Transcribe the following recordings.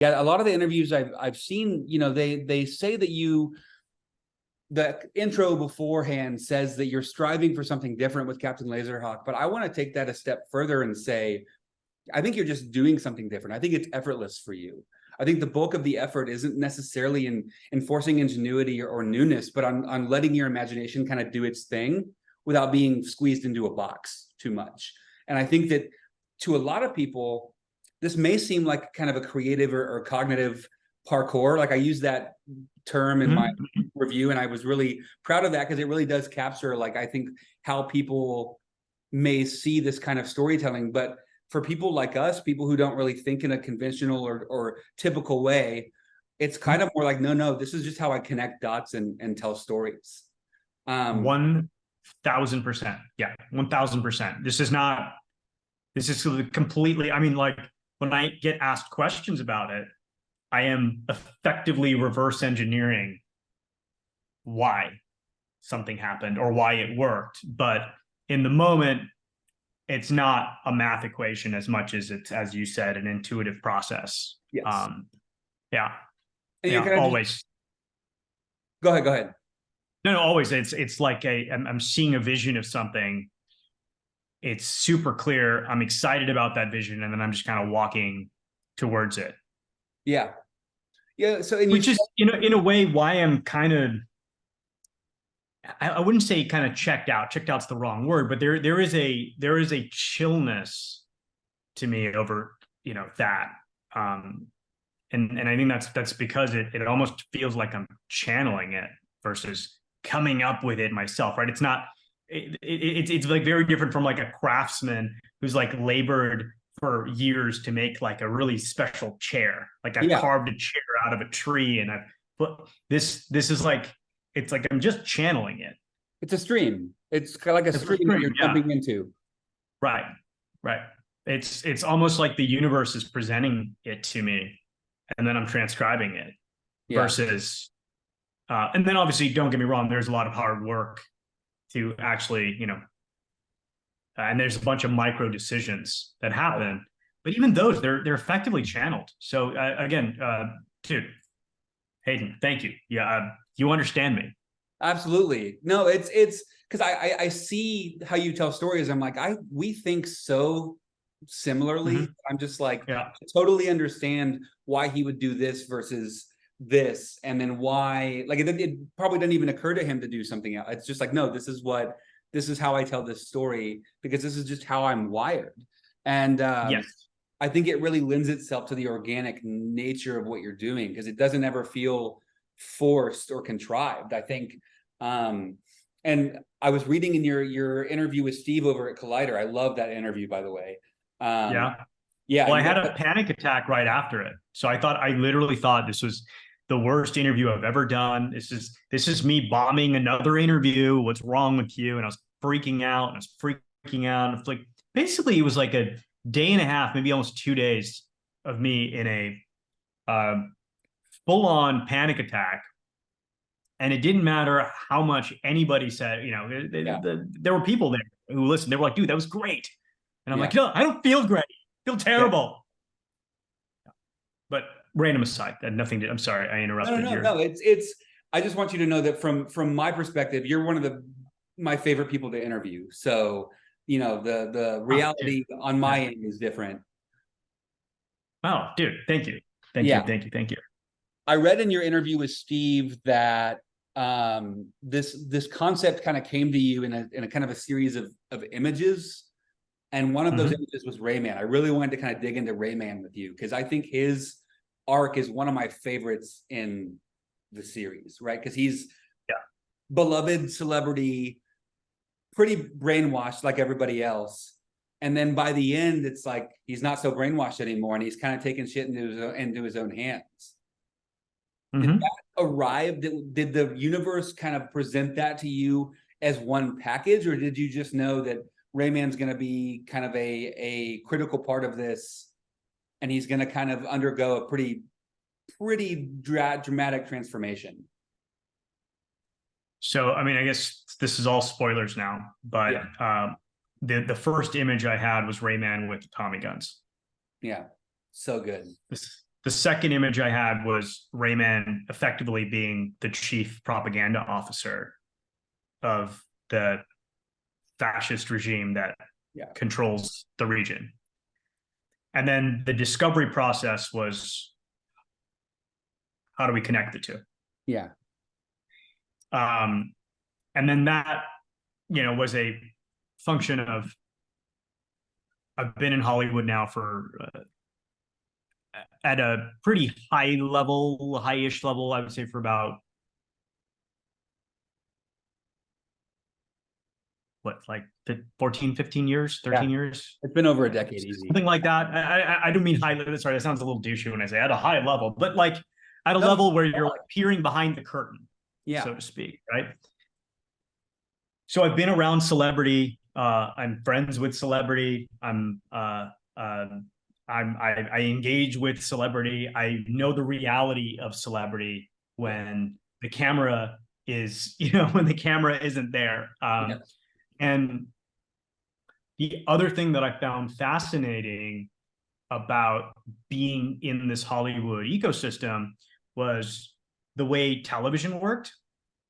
Yeah, a lot of the interviews I've seen, you know, they say that the intro beforehand says that you're striving for something different with Captain Laserhawk, but I want to take that a step further and say, I think you're just doing something different. I think it's effortless for you. I think the bulk of the effort isn't necessarily in enforcing ingenuity or newness, but on letting your imagination kind of do its thing without being squeezed into a box too much. And I think that to a lot of people, this may seem like kind of a creative or cognitive parkour. Like I use that term in my review, and I was really proud of that because it really does capture, like, I think how people may see this kind of storytelling. But for people like us, people who don't really think in a conventional or typical way, it's kind of more like, no, this is just how I connect dots and tell stories. 1000%. Yeah, 1000%. This is completely, I mean, like when I get asked questions about it, I am effectively reverse engineering why something happened or why it worked. But in the moment, it's not a math equation as much as it's, as you said, an intuitive process. Yes. Yeah. And yeah, always. Go ahead. No, always. It's like I'm seeing a vision of something. It's super clear. I'm excited about that vision, and then I'm just kind of walking towards it. Yeah. So, which is, in a way, why I'm kind of, I wouldn't say kind of checked out. Checked out's the wrong word, but there is a chillness to me over that, and I think that's because it almost feels like I'm channeling it versus coming up with it myself, right? It's not. It's like very different from like a craftsman who's like labored for years to make like a really special chair. Like I carved a chair out of a tree, and I've put this is like, it's like I'm just channeling it. It's a stream. It's kind of like a stream that you're jumping into. Right. It's almost like the universe is presenting it to me, and then I'm transcribing it. Versus, and then obviously, don't get me wrong, there's a lot of hard work to actually, and there's a bunch of micro decisions that happen, but even those, they're effectively channeled. So again, dude, Hayden, thank you. Yeah, you understand me. Absolutely. No, it's because I see how you tell stories. I'm like, we think so similarly. I'm just like, I totally understand why he would do this versus this, and then why, like, it probably didn't even occur to him to do something else. It's just like, no, this is how I tell this story, because this is just how I'm wired. And yes, I think it really lends itself to the organic nature of what you're doing, because it doesn't ever feel forced or contrived, I think. And I was reading in your interview with Steve over at Collider. I love that interview, by the way. Yeah. Well, I had a panic attack right after it. So I literally thought this was the worst interview I've ever done. This is me bombing another interview. What's wrong with you? And I was freaking out. It's like, basically it was like a day and a half, maybe almost 2 days of me in a full-on panic attack. And it didn't matter how much anybody said, there were people there who listened. They were like, dude, that was great. And I'm like, no, I don't feel great. I feel terrible. Yeah. But random aside, that nothing to, I'm sorry, I interrupted. No, it's, I just want you to know that from my perspective, you're one of my favorite people to interview. So, the reality on my end is different. Oh, dude, thank you. Thank you. I read in your interview with Steve that this concept kind of came to you in a kind of a series of images, and one of those images was Rayman. I really wanted to kind of dig into Rayman with you, because I think his arc is one of my favorites in the series, right? Because he's beloved celebrity, pretty brainwashed like everybody else, and then by the end, it's like he's not so brainwashed anymore, and he's kind of taking shit into his own hands. Did that arrive? Did the universe kind of present that to you as one package, or did you just know that Rayman's going to be kind of a critical part of this, and he's going to kind of undergo a pretty dramatic transformation? So, I mean, I guess this is all spoilers now, but the first image I had was Rayman with Tommy guns. Yeah, so good. the second image I had was Rayman effectively being the chief propaganda officer of the fascist regime that controls the region. And then the discovery process was, how do we connect the two? Yeah. And then that, was a function of, I've been in Hollywood now for at a pretty high-ish level, I would say, for about like 14, 15 years, 13 years? It's been over a decade, easy. Something like that. I don't mean high, sorry, that sounds a little douchey when I say at a high level, but like at a level where you're like peering behind the curtain, so to speak, right? So I've been around celebrity. I'm friends with celebrity. I engage with celebrity. I know the reality of celebrity when the camera is, when the camera isn't there. And the other thing that I found fascinating about being in this Hollywood ecosystem was the way television worked.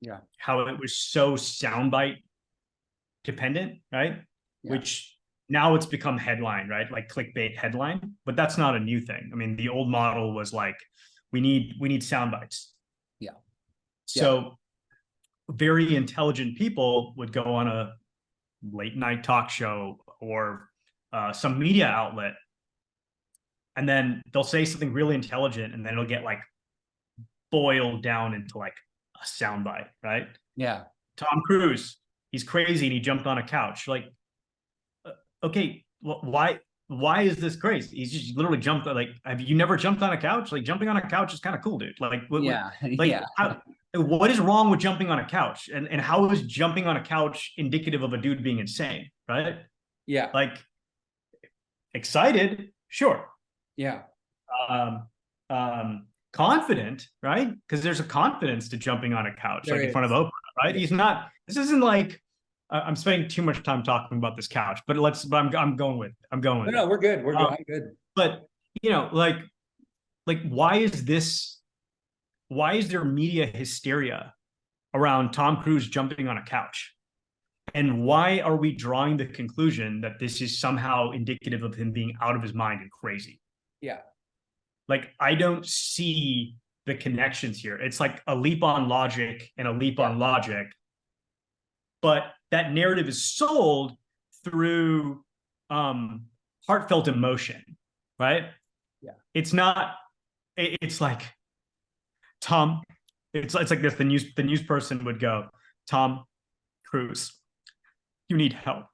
Yeah. How it was so soundbite dependent, right? Yeah. Which now it's become headline, right? Like clickbait headline, but that's not a new thing. I mean, the old model was like, we need sound bites. Yeah. So very intelligent people would go on a late night talk show or some media outlet, and then they'll say something really intelligent, and then it'll get like boiled down into like a soundbite, right? Yeah. Tom Cruise, he's crazy and he jumped on a couch. Like, okay, why is this crazy? He's just literally jumped. Like, have you never jumped on a couch? Like, jumping on a couch is kind of cool, dude. Like, what is wrong with jumping on a couch? And how is jumping on a couch indicative of a dude being insane, right? Yeah. Like, excited, sure. Yeah. Confident, right? Because there's a confidence to jumping on a couch, like in front of Oprah, right? He's not. This isn't like I'm spending too much time talking about this couch, but I'm going with. No, we're good. We're good. I'm good. But like, why is there media hysteria around Tom Cruise jumping on a couch? And why are we drawing the conclusion that this is somehow indicative of him being out of his mind and crazy? Yeah. Like, I don't see the connections here. It's like a leap on logic and a leap on logic. But that narrative is sold through heartfelt emotion, right? Yeah. It's not, it's like, Tom, it's like this, the news person would go, Tom Cruise, you need help.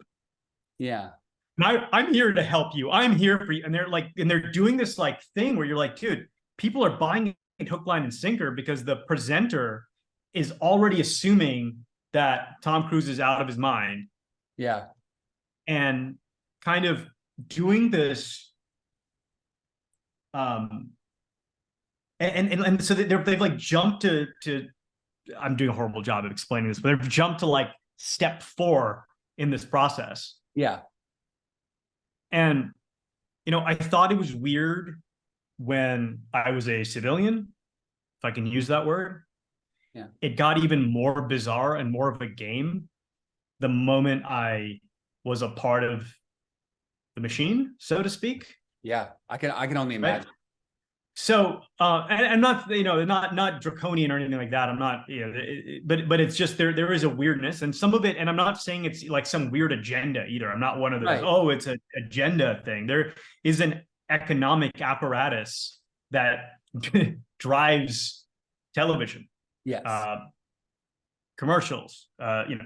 Yeah. And I'm here to help you. I'm here for you. And they're doing this like thing where you're like, dude, people are buying it hook, line, and sinker because the presenter is already assuming that Tom Cruise is out of his mind. Yeah. And kind of doing this. And so they've like jumped to, I'm doing a horrible job of explaining this, but they've jumped to like step 4 in this process. Yeah. And, I thought it was weird when I was a civilian, if I can use that word. Yeah. It got even more bizarre and more of a game the moment I was a part of the machine, so to speak. Yeah. I can only imagine. Right? So, and I'm not, not draconian or anything like that. I'm not, but it's just there is a weirdness, and some of it, and I'm not saying it's like some weird agenda either. I'm not one of those, right. Oh, it's an agenda thing. There is an economic apparatus that drives television. Yes. Commercials,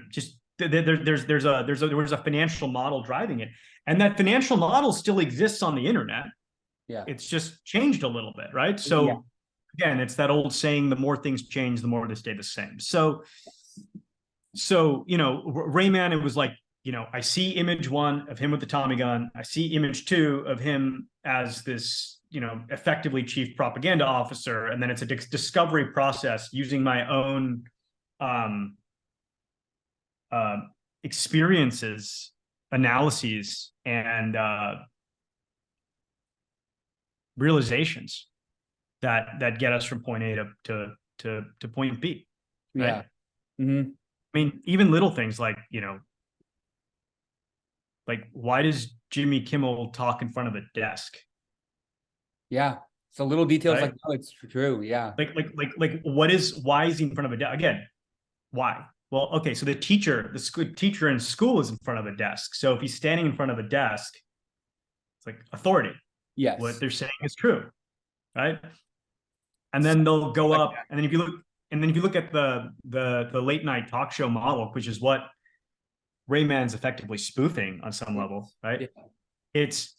just there's a financial model driving it, and that financial model still exists on the internet. Yeah. It's just changed a little bit, right? So again, it's that old saying, the more things change, the more they stay the same. So Rayman, it was like, I see image 1 of him with the Tommy gun. I see image 2 of him as this, effectively chief propaganda officer. And then it's a discovery process using my own experiences, analyses, and realizations that get us from point A to point B. Right? Yeah. Mm-hmm. I mean, even little things like, like, why does Jimmy Kimmel talk in front of a desk? Yeah. So little details Right? like, oh, it's true. Yeah. Why is he in front of a desk? Again, why? Well, okay, so the teacher in school is in front of a desk. So if he's standing in front of a desk, it's like authority. Yes. What they're saying is true, right? And then they'll go up, and then if you look at the late night talk show model, which is what Rayman's effectively spoofing on some level, right? Yeah. It's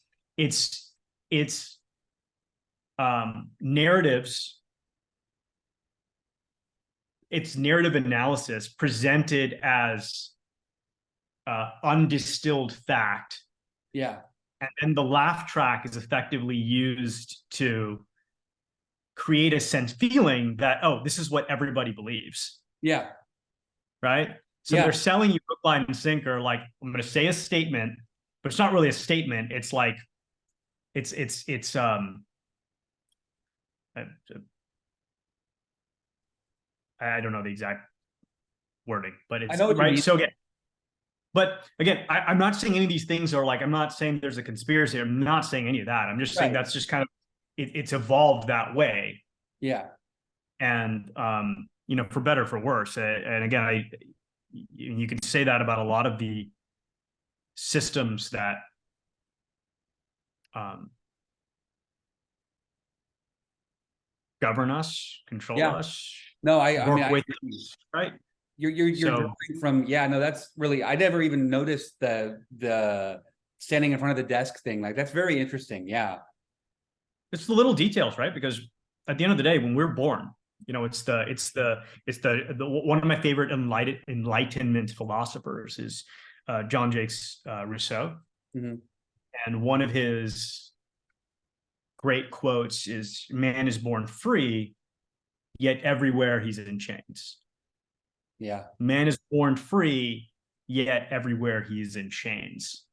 narratives. It's narrative analysis presented as undistilled fact. Yeah. And the laugh track is effectively used to create a sense feeling that, oh, this is what everybody believes. Yeah. Right? So they're selling you hook, line, and sinker. Like, I'm going to say a statement, but it's not really a statement. It's like, it's I don't know the exact wording, but it's right. So again, but again, I'm not saying any of these things are like, I'm not saying there's a conspiracy. I'm not saying any of that. I'm just saying that's just kind of, it's evolved that way. Yeah. And, for better, for worse. And again, you can say that about a lot of the systems that, govern us, control us. No, I mean, with us, right? You're drawing from, no, that's really, I never even noticed the standing in front of the desk thing. Like, that's very interesting. Yeah. It's the little details, right? Because at the end of the day, when we're born, it's the one of my favorite enlightenment philosophers is John Jacques Rousseau. Mm-hmm. And one of his great quotes is, man is born free, yet everywhere he's in chains. Yeah. Man is born free, yet everywhere he's in chains.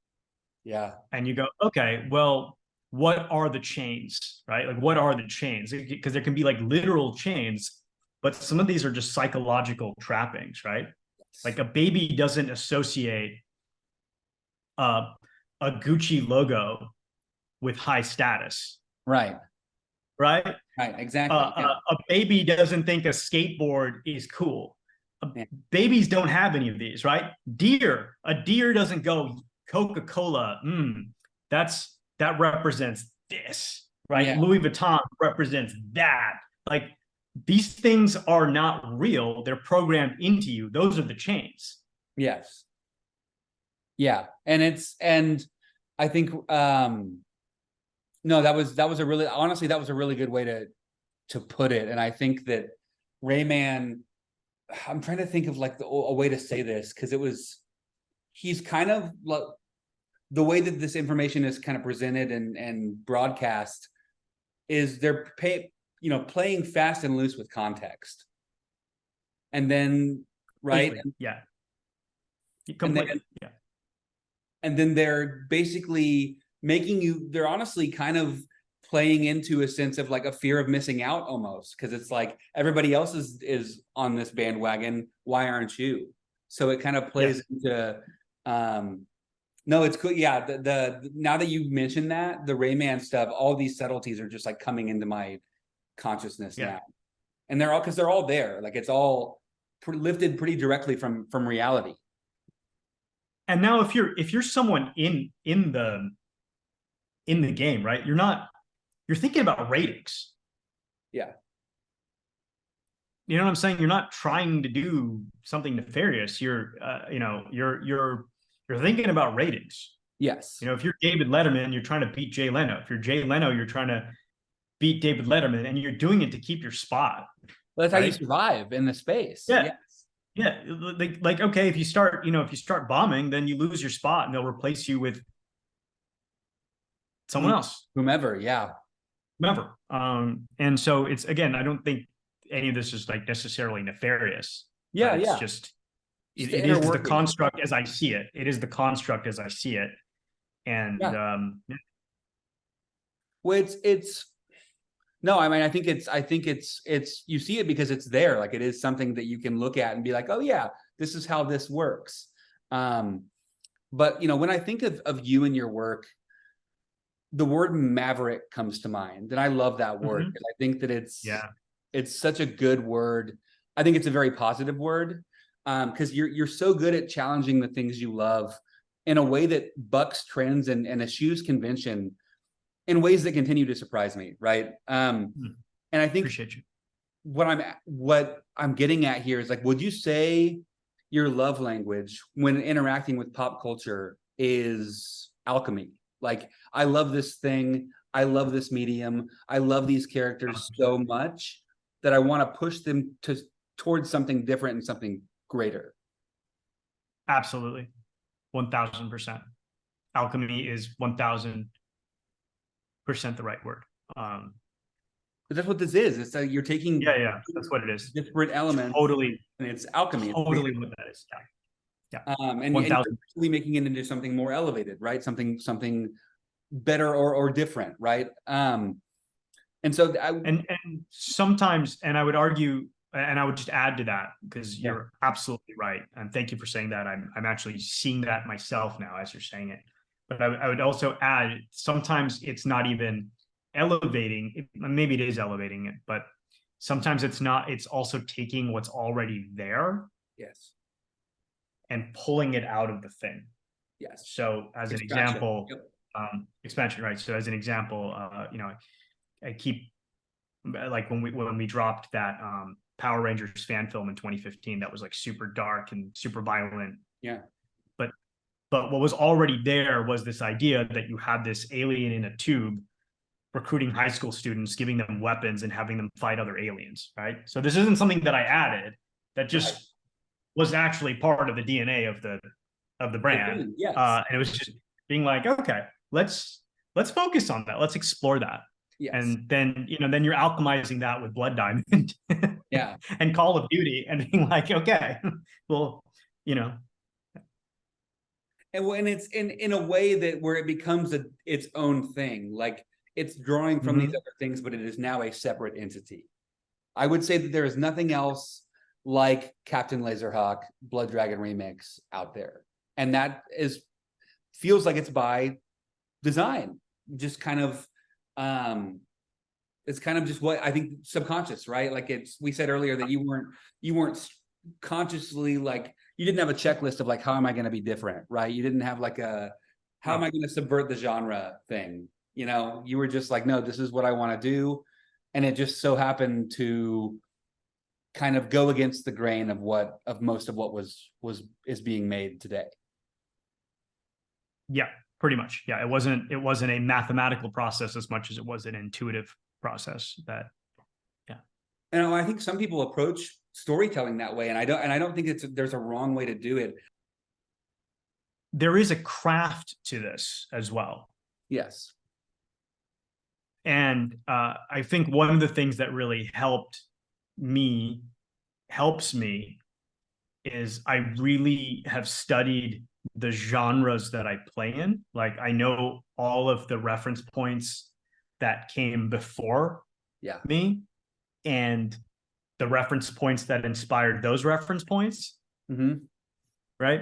Yeah. And you go, okay, well, what are the chains, right? Like, what are the chains? Because there can be like literal chains, but some of these are just psychological trappings, right? Yes. Like, a baby doesn't associate a Gucci logo with high status. Right. Right? Right, exactly. A baby doesn't think a skateboard is cool. Babies don't have any of these, right? A deer doesn't go Coca-Cola. That represents this, right? Yeah. Louis Vuitton represents that. Like, these things are not real. They're programmed into you. Those are the chains. Yes. Yeah. And I think, no, that was a really, honestly, that was a really good way to put it. And I think that Rayman, I'm trying to think of like a way to say this, because he's kind of like, the way that this information is kind of presented and broadcast is they're playing fast and loose with context. And then, right? Yeah. And then they're basically they're honestly kind of playing into a sense of like a fear of missing out almost, because it's like everybody else is on this bandwagon. Why aren't you? So it kind of plays into no, it's cool. Yeah, the now that you mentioned that, the Rayman stuff, all these subtleties are just like coming into my consciousness now, and they're all there. Like, it's all lifted pretty directly from reality. And now, if you're someone in the game, right? You're thinking about ratings. Yeah. You know what I'm saying? You're not trying to do something nefarious. You're thinking about ratings. Yes. If you're David Letterman, you're trying to beat Jay Leno. If you're Jay Leno, you're trying to beat David Letterman, and you're doing it to keep your spot. Well, that's how you survive in the space. Yeah. Yes. Yeah. Like, okay, if you start bombing, then you lose your spot and they'll replace you with someone else. Whomever. Yeah. Whomever. And so it's, again, I don't think any of this is like necessarily nefarious. Yeah. It's just, it is the construct as I see it. It is the construct as I see it. And well, it's No, I mean, I think it's, you see it because it's there. Like, it is something that you can look at and be like, oh yeah, this is how this works. But, you know, when I think of you and your work, the word maverick comes to mind. And I love that word. Mhm. I think that it's such a good word. I think it's a very positive word, because you're so good at challenging the things you love in a way that bucks trends and eschews convention in ways that continue to surprise me, right? And I think Appreciate you. What I'm getting at here is, like, would you say your love language when interacting with pop culture is alchemy? Like, I love this thing, I love this medium, I love these characters so much that I want to push them towards something different and something greater. Absolutely. 1000%. Alchemy is 1000% the right word. But that's what this is. It's like you're taking That's what it is. different elements, Totally, and it's alchemy. totally what that is. Yeah. And you're actually making it into something more elevated, right? Something better or different, right? And so and sometimes, and I would argue, and I would just add to that, because you're absolutely right, and thank you for saying that. I'm actually seeing that myself now as you're saying it. But I would also add, sometimes it's not even elevating. Maybe it is elevating it, but sometimes it's not. It's also taking what's already there, yes, and pulling it out of the thing. Yes. So as an example, expansion, right? So as an example, you know, I keep, like, when we dropped that Power Rangers fan film in 2015, that was like super dark and super violent. Yeah. But what was already there was this idea that you had this alien in a tube recruiting high school students, giving them weapons and having them fight other aliens, right? So this isn't something that I added, that just was actually part of the DNA of the brand. Yes. And it was just being like, okay, let's focus on that. Let's explore that. Yes. And then, you know, then you're alchemizing that with Blood Diamond and Call of Duty, and being like, okay, well, you know. And when it's in a way that where it becomes its own thing, like it's drawing from these other things, but it is now a separate entity. I would say that there is nothing else like Captain Laserhawk Blood Dragon Remix out there. And that feels like it's by design. Just kind of it's kind of just what I think, subconscious, right? Like, we said earlier that you weren't consciously, like, you didn't have a checklist of like, how am I going to be different, right? You didn't have like how am I going to subvert the genre thing? You know, you were just like, no, this is what I want to do. And it just so happened to kind of go against the grain of most of what is being made today. Yeah, pretty much. Yeah, it wasn't a mathematical process as much as it was an intuitive process. And I think some people approach storytelling that way, and I don't think there's a wrong way to do it. There is a craft to this as well. Yes. And I think one of the things that really helps me is I really have studied the genres that I play in. Like, I know all of the reference points that came before me, and the reference points that inspired those reference points. Right?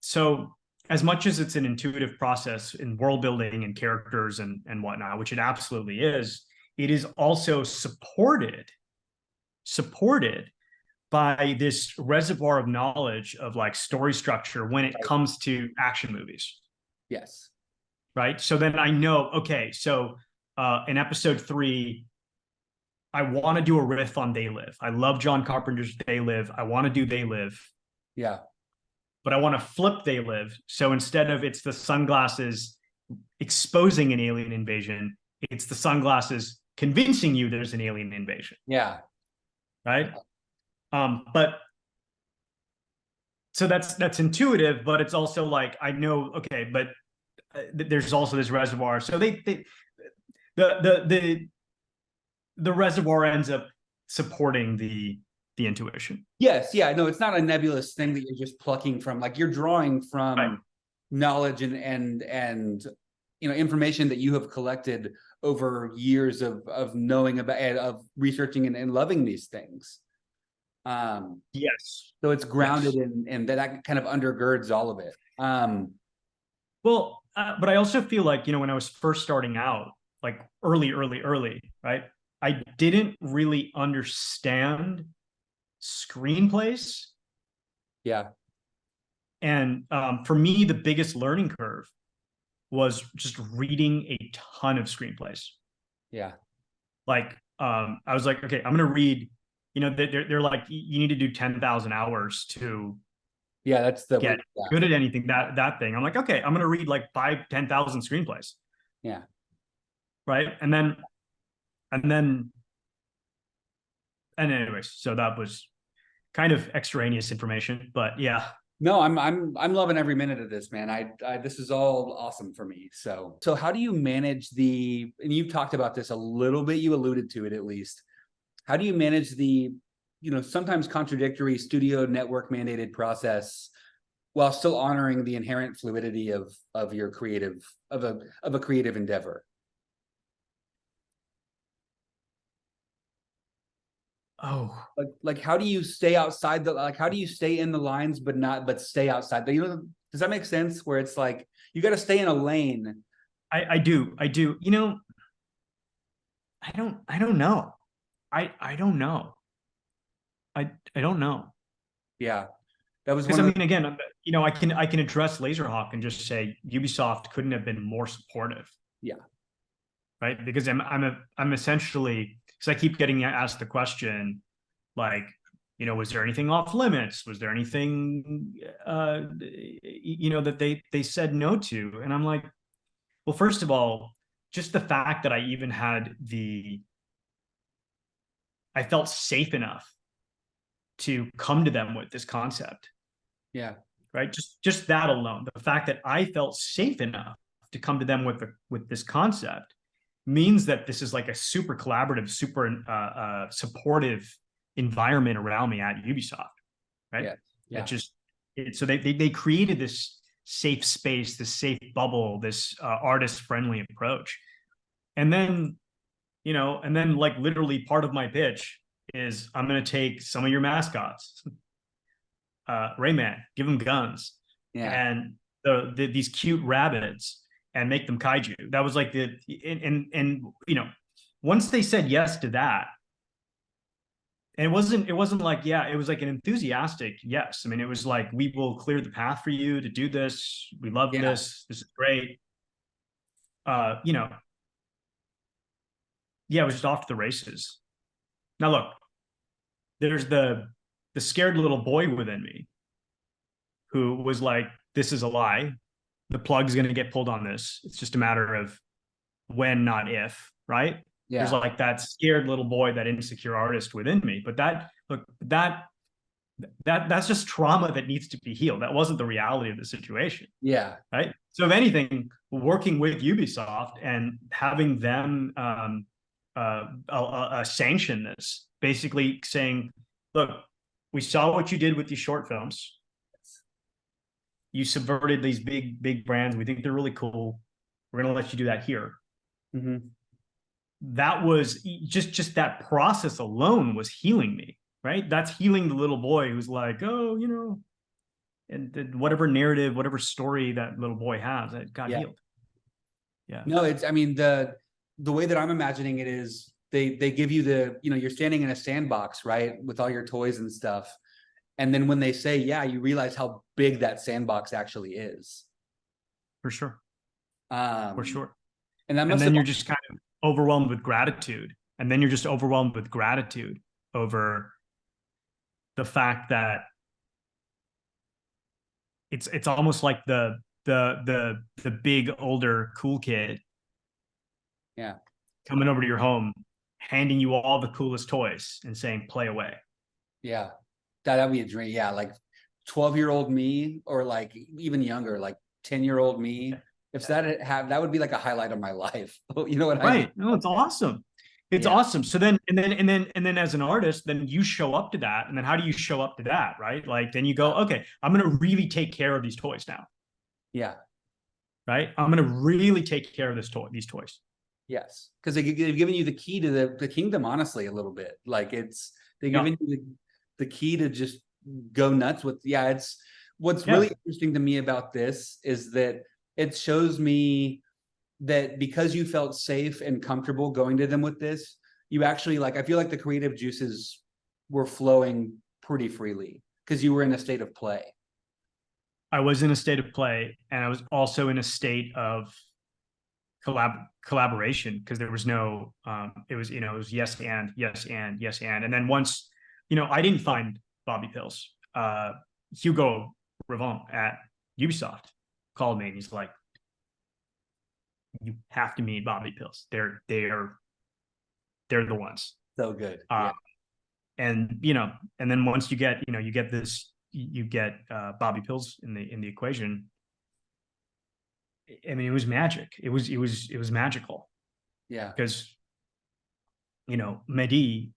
So as much as it's an intuitive process in world building and characters and whatnot, which it absolutely is, it is also supported by this reservoir of knowledge of like story structure when it comes to action movies. Yes. Right. So then I know, okay, so in episode 3, I want to do a riff on They Live. I love John Carpenter's They Live. I want to do They Live. Yeah. But I want to flip They Live. So instead of it's the sunglasses exposing an alien invasion, it's the sunglasses convincing you there's an alien invasion. Yeah. Right. But so that's intuitive, but it's also like, I know, okay, but there's also this reservoir. So the reservoir ends up supporting the intuition. Yes. Yeah. No, it's not a nebulous thing that you're just plucking from. Like, you're drawing from knowledge and you know, information that you have collected over years of knowing about and of researching and loving these things. Yes. So it's grounded in that kind of undergirds all of it. Well, but I also feel like, when I was first starting out, like early, right? I didn't really understand screenplays. Yeah. And for me, the biggest learning curve was just reading a ton of screenplays. Yeah. Like, I was like, okay, I'm going to read, they're like, you need to do 10,000 hours to that's the get good at anything, that thing. I'm like, okay, I'm going to read like 10,000 screenplays. Yeah. Right. And anyways, so that was kind of extraneous information, but yeah. No, I'm loving every minute of this, man. This is all awesome for me. So how do you manage and you've talked about this a little bit, you alluded to it at least. How do you manage the, sometimes contradictory studio network mandated process while still honoring the inherent fluidity of your creative, of a creative endeavor? Oh, like how do you stay outside how do you stay in the lines but stay outside does that make sense, where it's like you got to stay in a lane? I do I don't know. I don't know. I don't know. Yeah, that was because I mean, again, I can address Laserhawk and just say Ubisoft couldn't have been more supportive. Yeah. Right, because I'm essentially, because I keep getting asked the question, like, was there anything off limits? Was there anything, that they said no to? And I'm like, well, first of all, just the fact that I felt safe enough to come to them with this concept. Yeah. Right. Just that alone, the fact that I felt safe enough to come to them with this concept means that this is like a super collaborative, super supportive environment around me at Ubisoft, right? Yeah. So they created this safe space, this safe bubble, this artist-friendly approach. And then, like literally part of my pitch is I'm going to take some of your mascots, Rayman, give them guns, and these cute rabbits, and make them kaiju. That was like once they said yes to that, and it wasn't like, it was like an enthusiastic yes. I mean, it was like, we will clear the path for you to do this. We love this. This is great. It was just off to the races. Now look, there's the scared little boy within me who was like, this is a lie. The plug's going to get pulled on this. It's just a matter of when, not if, right? Yeah. There's like that scared little boy, that insecure artist within me. But that's just trauma that needs to be healed. That wasn't the reality of the situation. Yeah. Right. So if anything, working with Ubisoft and having them sanction this, basically saying, look, we saw what you did with these short films. You subverted these big brands. We think they're really cool. We're going to let you do that here. Mm-hmm. That was just that process alone was healing me, right? That's healing the little boy who's like, oh, and whatever narrative, whatever story that little boy has, it got healed. Yeah. No, I mean, the way that I'm imagining it is they give you you're standing in a sandbox, right? With all your toys and stuff. And then when they say, you realize how big that sandbox actually is. For sure. For sure. And then you're just kind of overwhelmed with gratitude. And then you're just overwhelmed with gratitude over the fact that it's almost like the big older cool kid. Yeah. Coming over to your home, handing you all the coolest toys and saying, play away. Yeah. That'd be a dream. Yeah, like 12-year-old me, or like even younger, like 10-year-old me. If that would be like a highlight of my life. You know what I mean? Right. No, it's awesome. It's awesome. So then as an artist, then you show up to that. And then how do you show up to that? Right. Like, then you go, okay, I'm going to really take care of these toys now. Yeah. Right. I'm going to really take care of these toys. Yes, because they've given you the key to the kingdom, honestly, a little bit. Like they've given you the key to just go nuts with. Yeah, it's what's really interesting to me about this is that it shows me that because you felt safe and comfortable going to them with this, you actually like, I feel like the creative juices were flowing pretty freely because you were in a state of play. I was in a state of play, and I was also in a state of collaboration, because there was no it was, it was yes and yes and yes and then once, I didn't find Bobby Pills. Hugo Revon at Ubisoft called me and he's like, you have to meet Bobby Pills. They're the ones. So good. And and then once you get Bobby Pills in the equation, I mean, it was magic. It was magical. Yeah. Because, Mehdi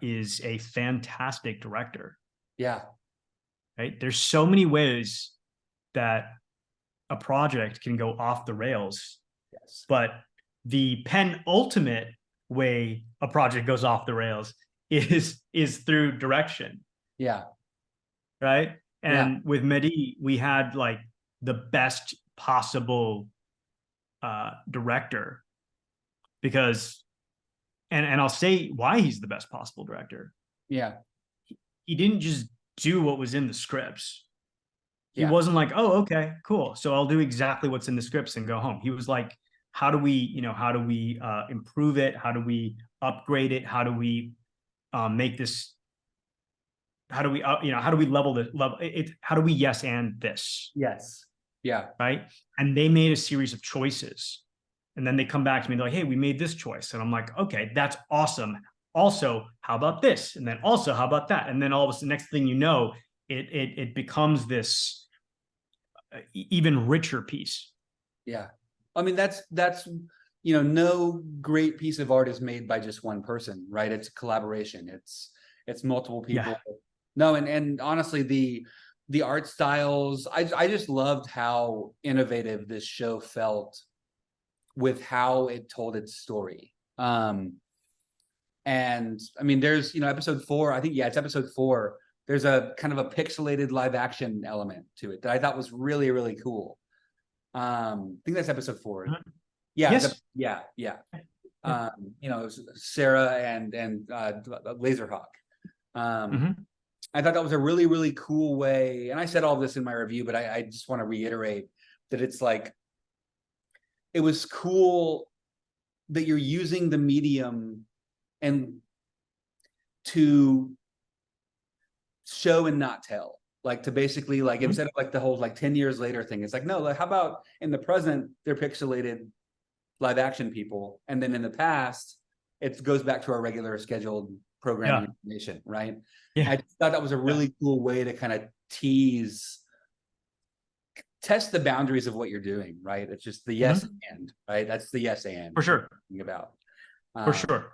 is a fantastic director. Yeah. Right. There's so many ways that a project can go off the rails. Yes. But the penultimate way a project goes off the rails is through direction. Yeah. Right. And with Mehdi, we had like the best possible director, because and I'll say why he's the best possible director. Yeah. He didn't just do what was in the scripts. He wasn't like, oh, okay, cool, so I'll do exactly what's in the scripts and go home. He was like, how do we improve it? How do we upgrade it? How do we make this, how do we level it? How do we yes and this? Yes. Yeah. Right. And they made a series of choices. And then they come back to me, they're like, hey, we made this choice. And I'm like, okay, that's awesome. Also, how about this? And then also, how about that? And then all of a sudden, next thing you know, it becomes this even richer piece. Yeah. I mean, that's no great piece of art is made by just one person, right? It's a collaboration. It's multiple people. Yeah. No, and honestly, the art styles, I just loved how innovative this show felt with how it told its story. And I mean, there's, episode 4, I think, it's episode 4. There's a kind of a pixelated live action element to it that I thought was really, really cool. I think that's episode 4. Yeah. Yes. Yeah. It was Sarah and Laserhawk. I thought that was a really, really cool way. And I said all this in my review, but I just want to reiterate that it's like, it was cool that you're using the medium and to show and not tell, like to basically like, instead of like the whole like 10 years later thing, it's like, no, like how about in the present, they're pixelated live action people. And then in the past, it goes back to our regular scheduled programming information, right? Yeah. I just thought that was a really cool way to kind of test the boundaries of what you're doing, right? It's just the yes and, right? That's the yes and. For sure. About. For sure.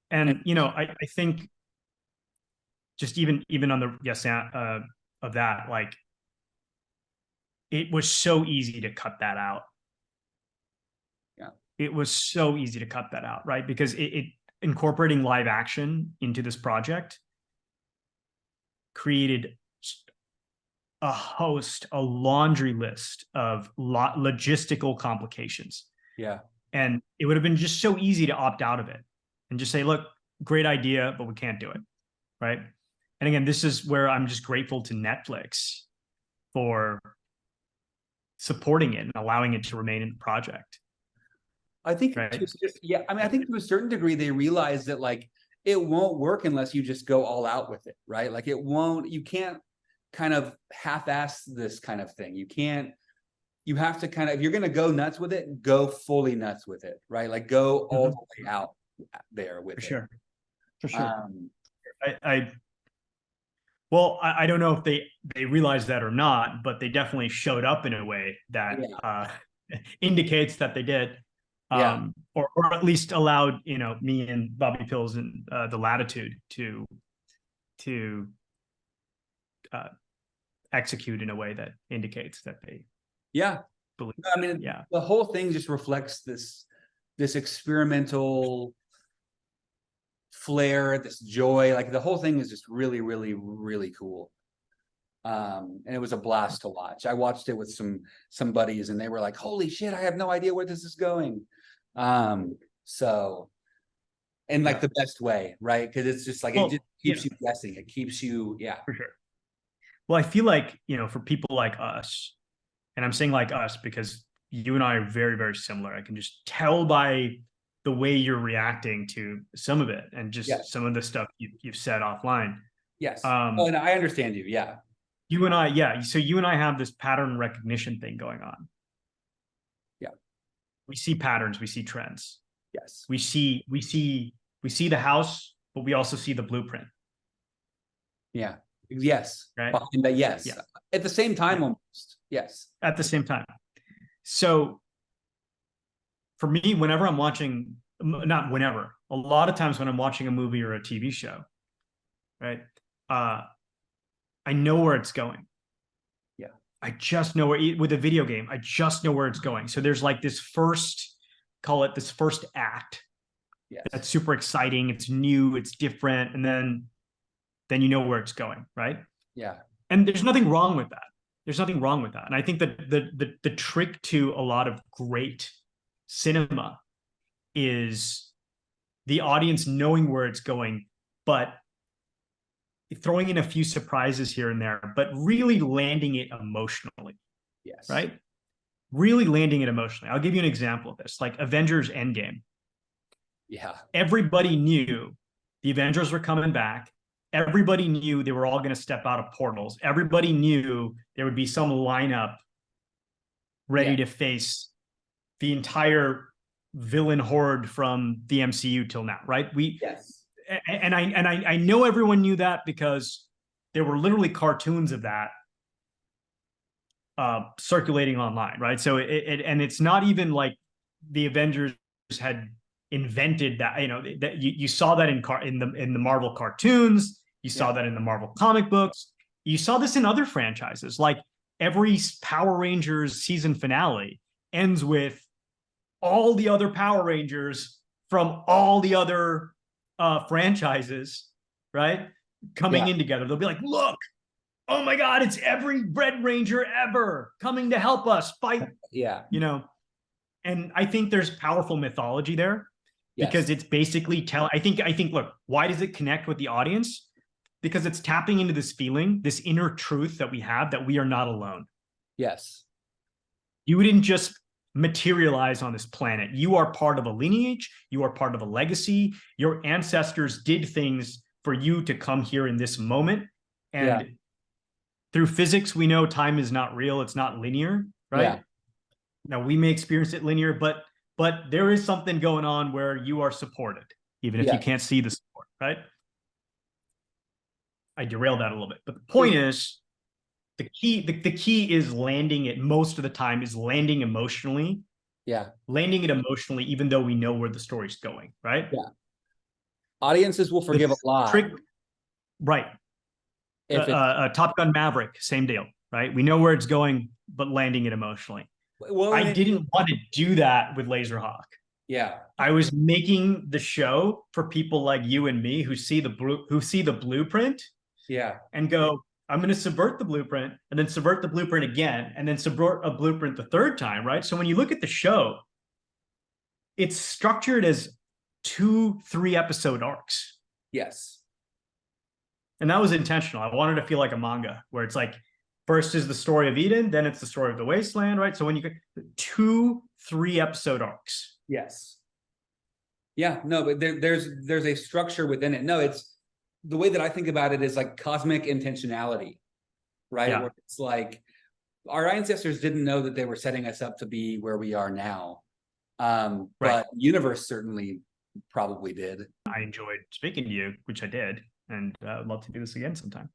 And I think just even on the yes and of that, like it was so easy to cut that out. Yeah. It was so easy to cut that out, right? Because it incorporating live action into this project created a laundry list of logistical complications. Yeah. And it would have been just so easy to opt out of it and just say, look, great idea, but we can't do it. Right. And again, this is where I'm just grateful to Netflix for supporting it and allowing it to remain in the project. I think, I mean, I think to a certain degree, they realize that like, it won't work unless you just go all out with it, right? Like you can't kind of half-ass this kind of thing. You have to kind of, if you're going to go nuts with it, go fully nuts with it, right? Like go all the way out there with it. For sure. Well, I don't know if they realized that or not, but they definitely showed up in a way that indicates that they did. Or at least allowed me and Bobby Pills and the latitude to execute in a way that indicates that they believe. I mean, the whole thing just reflects this this experimental flair, this joy. Like the whole thing is just really, really, really cool. And it was a blast to watch. I watched it with some buddies, and they were like, "Holy shit, I have no idea where this is going." So, in like the best way, right? Because it's just like, it just keeps you guessing. It keeps you, for sure. Well, I feel like, you know, for people like us, and I'm saying like us because you and I are very, very similar. I can just tell by the way you're reacting to some of it, and just some of the stuff you've said offline. Yes. Oh, and I understand you. Yeah. You and I, so you and I have this pattern recognition thing going on. Yeah. We see patterns, we see trends. Yes. We see the house, but we also see the blueprint. Yeah. Yes. Right. Yes. Yeah. At the same time, almost. Yes. At the same time. So for me, whenever I'm watching, not whenever, a lot of times when I'm watching a movie or a TV show, right? I know where it's going. Yeah. I just know where, with a video game, I just know where it's going. So there's like this first, call it this first act. Yes. That's super exciting. It's new, it's different. And then you know where it's going, right? Yeah. And there's nothing wrong with that. There's nothing wrong with that. And I think that the trick to a lot of great cinema is the audience knowing where it's going, but throwing in a few surprises here and there, but really landing it emotionally. Yes. Right? Really landing it emotionally. I'll give you an example of this, like Avengers Endgame. Yeah. Everybody knew the Avengers were coming back. Everybody knew they were all going to step out of portals. Everybody knew there would be some lineup ready to face the entire villain horde from the MCU till now, right? And I know everyone knew that because there were literally cartoons of that circulating online, right? So and it's not even like the Avengers had invented that. You know, that you saw that in the Marvel cartoons. You saw that in the Marvel comic books. You saw this in other franchises. Like every Power Rangers season finale ends with all the other Power Rangers from all the other franchises, right? Coming in together. They'll be like, look, oh my God, it's every Red Ranger ever coming to help us fight. Yeah. You know, and I think there's powerful mythology there because it's basically I think, look, why does it connect with the audience? Because it's tapping into this feeling, this inner truth that we have, that we are not alone. Yes. You didn't just materialize on this planet. You are part of a lineage. You are part of a legacy. Your ancestors did things for you to come here in this moment. And through physics, we know time is not real. It's not linear, right? Yeah. Now, we may experience it linear, but there is something going on where you are supported, even if you can't see the support, right? I derailed that a little bit, but the point is, the key is landing it most of the time is landing emotionally. Yeah. Landing it emotionally, even though we know where the story's going, right? Yeah. Audiences will forgive a lot. Right. Top Gun Maverick, same deal, right? We know where it's going, but landing it emotionally. Well, I didn't want to do that with Laserhawk. Yeah. I was making the show for people like you and me who see the blueprint. Yeah. And go, I'm going to subvert the blueprint and then subvert the blueprint again and then subvert a blueprint the third time, right? So when you look at the show, it's structured as 2-3 episode arcs. Yes. And that was intentional. I wanted to feel like a manga where it's like, first is the story of Eden, then it's the story of the wasteland, right? So when you get 2-3 episode arcs. Yes. Yeah, no, but there's a structure within it. No, it's the way that I think about it is like cosmic intentionality, right? Yeah. Where it's like our ancestors didn't know that they were setting us up to be where we are now. Right. But universe certainly probably did. I enjoyed speaking to you, which I did, and I'd love to do this again sometime.